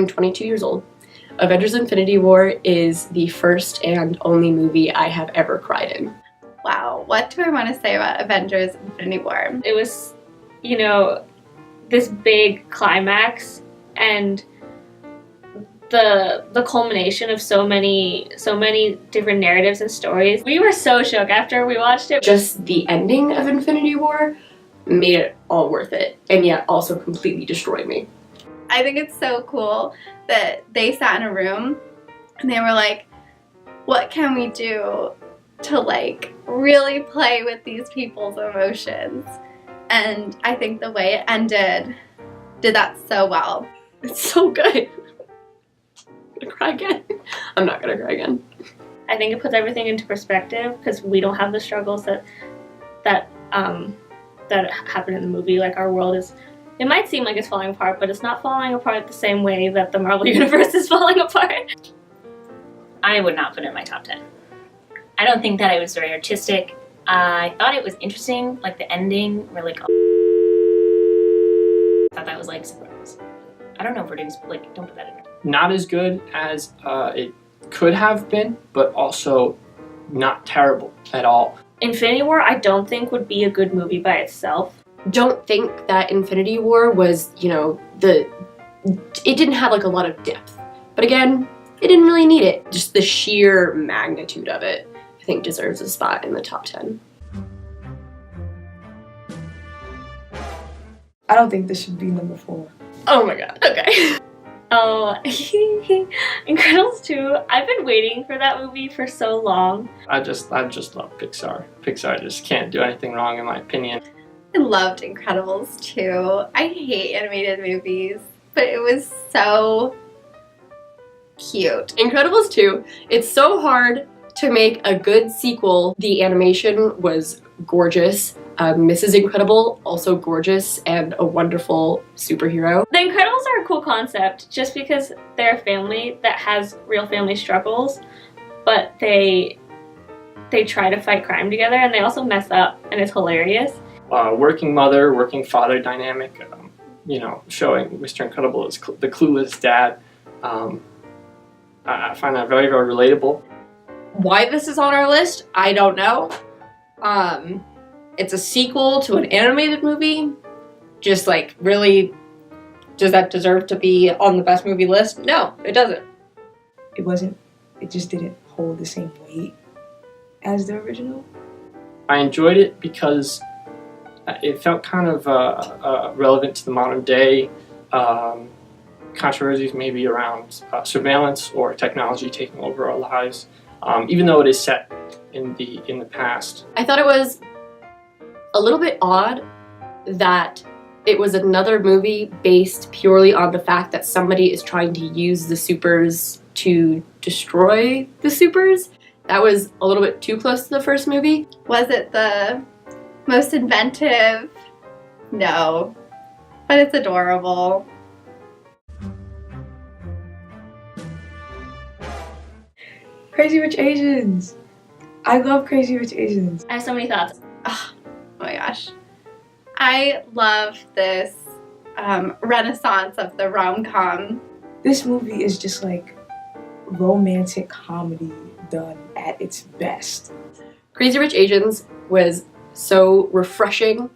I'm 22 years old. Avengers Infinity War is the first and only movie I have ever cried in. Wow, what do I want to say about Avengers Infinity War? It was, you know, this big climax and the culmination of so many different narratives and stories. We were so shook after we watched it. Just the ending of Infinity War made it all worth it, and yet also completely destroyed me. I think it's so cool that they sat in a room and they were like, what can we do to like really play with these people's emotions? And I think the way it ended did that so well. It's so good. I'm gonna cry again. I'm not gonna cry again. I think it puts everything into perspective because we don't have the struggles that happen in the movie. Like, our world is, it might seem like it's falling apart, but it's not falling apart the same way that the Marvel Universe is falling apart. I would not put it in my top 10. I don't think that it was very artistic. I thought it was interesting, like the ending, where like, I thought that was like surprise. I don't know if we're doing, like, don't put that in there. Not as good as it could have been, but also not terrible at all. Infinity War, I don't think would be a good movie by itself. Don't think that Infinity War was, you know, it didn't have like a lot of depth. But again, it didn't really need it. Just the sheer magnitude of it, I think, deserves a spot in the top 10. I don't think this should be number 4. Oh my god, okay. Oh, Incredibles 2. I've been waiting for that movie for so long. I just love Pixar. Pixar just can't do anything wrong, in my opinion. I loved Incredibles 2. I hate animated movies, but it was so cute. Incredibles 2, it's so hard to make a good sequel. The animation was gorgeous. Mrs. Incredible, also gorgeous and a wonderful superhero. The Incredibles are a cool concept just because they're a family that has real family struggles, but they try to fight crime together, and they also mess up, and it's hilarious. Working mother, working father dynamic, you know, showing Mr. Incredible as the clueless dad. I find that very, very relatable. Why this is on our list, I don't know. It's a sequel to an animated movie. Just like, really, does that deserve to be on the best movie list? No, it doesn't. It just didn't hold the same weight as the original. I enjoyed it because it felt kind of relevant to the modern day controversies, maybe around surveillance or technology taking over our lives, even though it is set in the past. I thought it was a little bit odd that it was another movie based purely on the fact that somebody is trying to use the supers to destroy the supers. That was a little bit too close to the first movie. Was it the most inventive? No, but it's adorable. Crazy Rich Asians. I love Crazy Rich Asians. I have so many thoughts. Oh my gosh. I love this renaissance of the rom-com. This movie is just like romantic comedy done at its best. Crazy Rich Asians was so refreshing.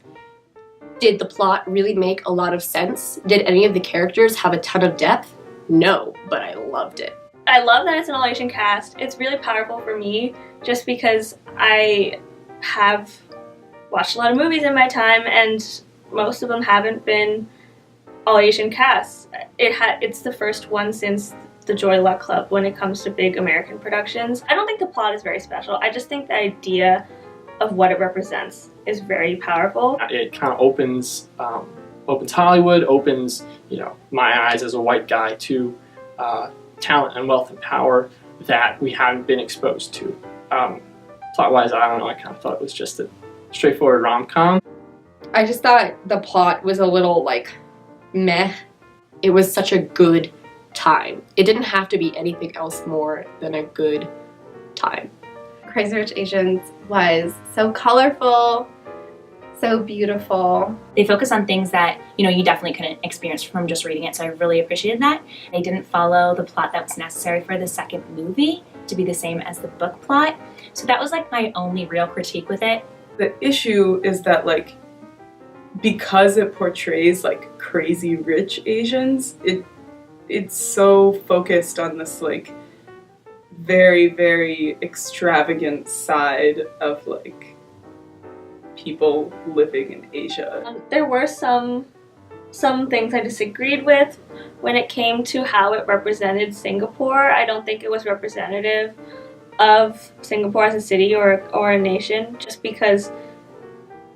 Did the plot really make a lot of sense? Did any of the characters have a ton of depth? No, but I loved it. I love that it's an all-Asian cast. It's really powerful for me just because I have watched a lot of movies in my time and most of them haven't been all-Asian casts. It's the first one since the Joy Luck Club when it comes to big American productions. I don't think the plot is very special. I just think the idea of what it represents is very powerful. It kind of opens Hollywood, opens, you know, my eyes as a white guy to talent and wealth and power that we haven't been exposed to. Plot-wise, I don't know, I kind of thought it was just a straightforward rom-com. I just thought the plot was a little, like, meh. It was such a good time. It didn't have to be anything else more than a good time. Crazy Rich Asians was so colorful, So beautiful. They focus on things that, you definitely couldn't experience from just reading it, so I really appreciated that. They didn't follow the plot that was necessary for the second movie to be the same as the book plot. So that was like my only real critique with it. The issue is that, like, because it portrays like crazy rich Asians, it's so focused on this like very, very extravagant side of like people living in Asia. There were some things I disagreed with when it came to how it represented Singapore. I don't think it was representative of Singapore as a city or a nation, just because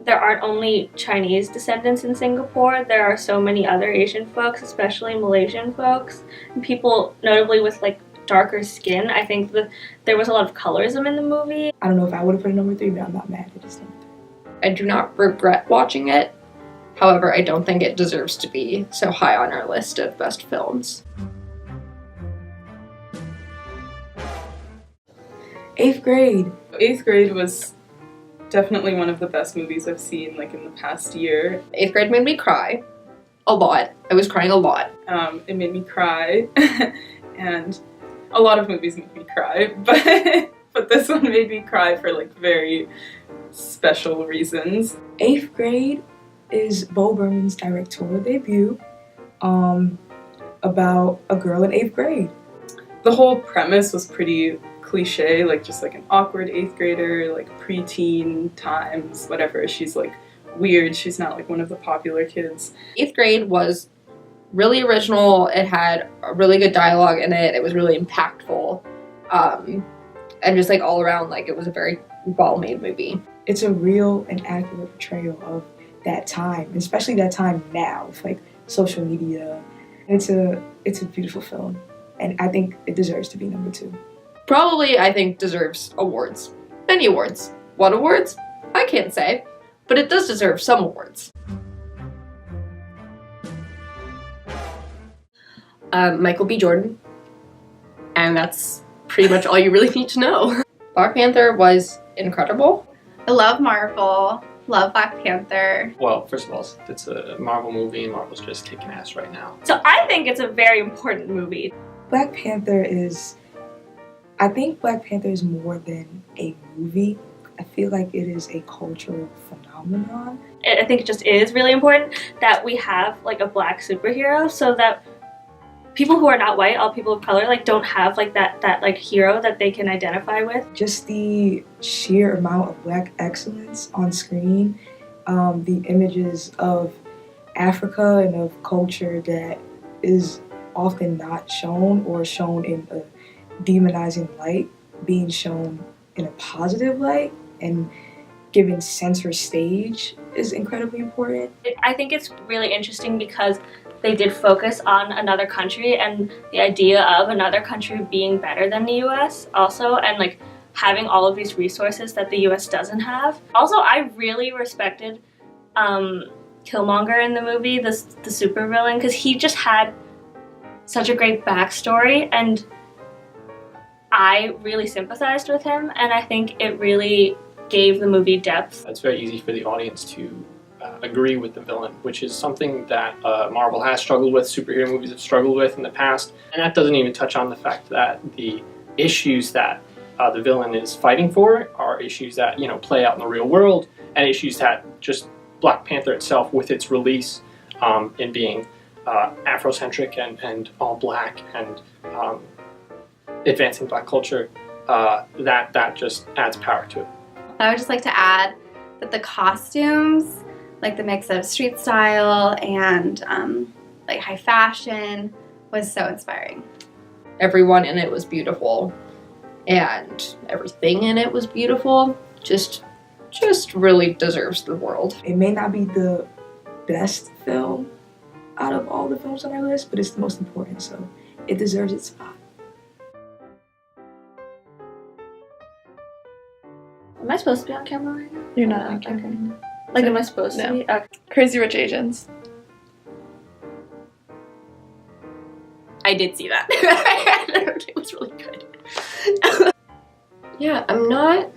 there aren't only Chinese descendants in Singapore. There are so many other Asian folks, especially Malaysian folks, and people notably with like darker skin. I think that there was a lot of colorism in the movie. I don't know if I would have put it number 3, but I'm not mad at it's number 3. I do not regret watching it. However, I don't think it deserves to be so high on our list of best films. 8th grade. 8th grade was definitely one of the best movies I've seen like in the past year. 8th grade made me cry a lot. I was crying a lot. It made me cry, and a lot of movies make me cry, but this one made me cry for like very special reasons. 8th grade is Bo Burnham's directorial debut about a girl in 8th grade. The whole premise was pretty cliche, like just like an awkward 8th grader, like preteen times, whatever. She's like weird, she's not like one of the popular kids. 8th grade was really original. It had a really good dialogue in it. It was really impactful. And just like all around, like it was a very well-made movie. It's a real and accurate portrayal of that time, especially that time now with like social media. It's a beautiful film, and I think it deserves to be number 2. Probably, I think, deserves awards. Many awards. What awards? I can't say, but it does deserve some awards. Michael B. Jordan, and that's pretty much all you really need to know. Black Panther was incredible. I love Marvel. Love Black Panther. Well, first of all, it's a Marvel movie, and Marvel's just kicking ass right now. So I think it's a very important movie. Black Panther is, I think Black Panther is more than a movie. I feel like it is a cultural phenomenon. I think it just is really important that we have like a black superhero, so that people who are not white, all people of color, like don't have like that like hero that they can identify with. Just the sheer amount of black excellence on screen, the images of Africa and of culture that is often not shown or shown in a demonizing light, being shown in a positive light and given center stage is incredibly important. I think it's really interesting because they did focus on another country and the idea of another country being better than the US also, and like having all of these resources that the US doesn't have. Also, I really respected Killmonger in the movie, the supervillain, because he just had such a great backstory, and I really sympathized with him, and I think it really gave the movie depth. It's very easy for the audience to agree with the villain, which is something that Marvel has struggled with, superhero movies have struggled with in the past. And that doesn't even touch on the fact that the issues that the villain is fighting for are issues that, play out in the real world, and issues that just Black Panther itself, with its release in being Afrocentric and all black and advancing black culture, that just adds power to it. I would just like to add that the costumes, like the mix of street style and like high fashion, was so inspiring. Everyone in it was beautiful, and everything in it was beautiful. Just really deserves the world. It may not be the best film out of all the films on our list, but it's the most important, so it deserves its spot. Am I supposed to be on camera right now? You're not on camera. Like, am I supposed to No. be? Okay. Crazy Rich Asians. I did see that. It was really good. Yeah, I'm not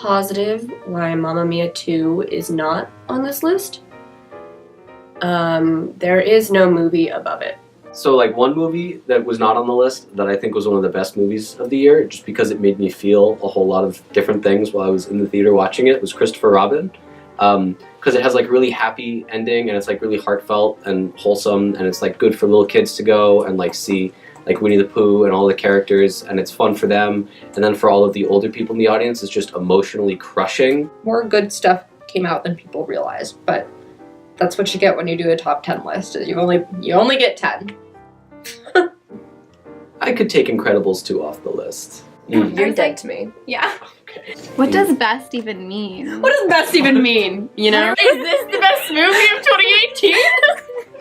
positive why Mamma Mia 2 is not on this list. There is no movie above it. So, like, one movie that was not on the list that I think was one of the best movies of the year, just because it made me feel a whole lot of different things while I was in the theater watching it, was Christopher Robin. Because it has, like, really happy ending, and it's, like, really heartfelt and wholesome, and it's, like, good for little kids to go and, like, see, like, Winnie the Pooh and all the characters, and it's fun for them. And then for all of the older people in the audience, it's just emotionally crushing. More good stuff came out than people realized, but that's what you get when you do a top 10 list. Is you only get 10. I could take Incredibles 2 off the list. You're dead to me. Yeah. Okay. What does best even mean? What does best even mean? You know? Is this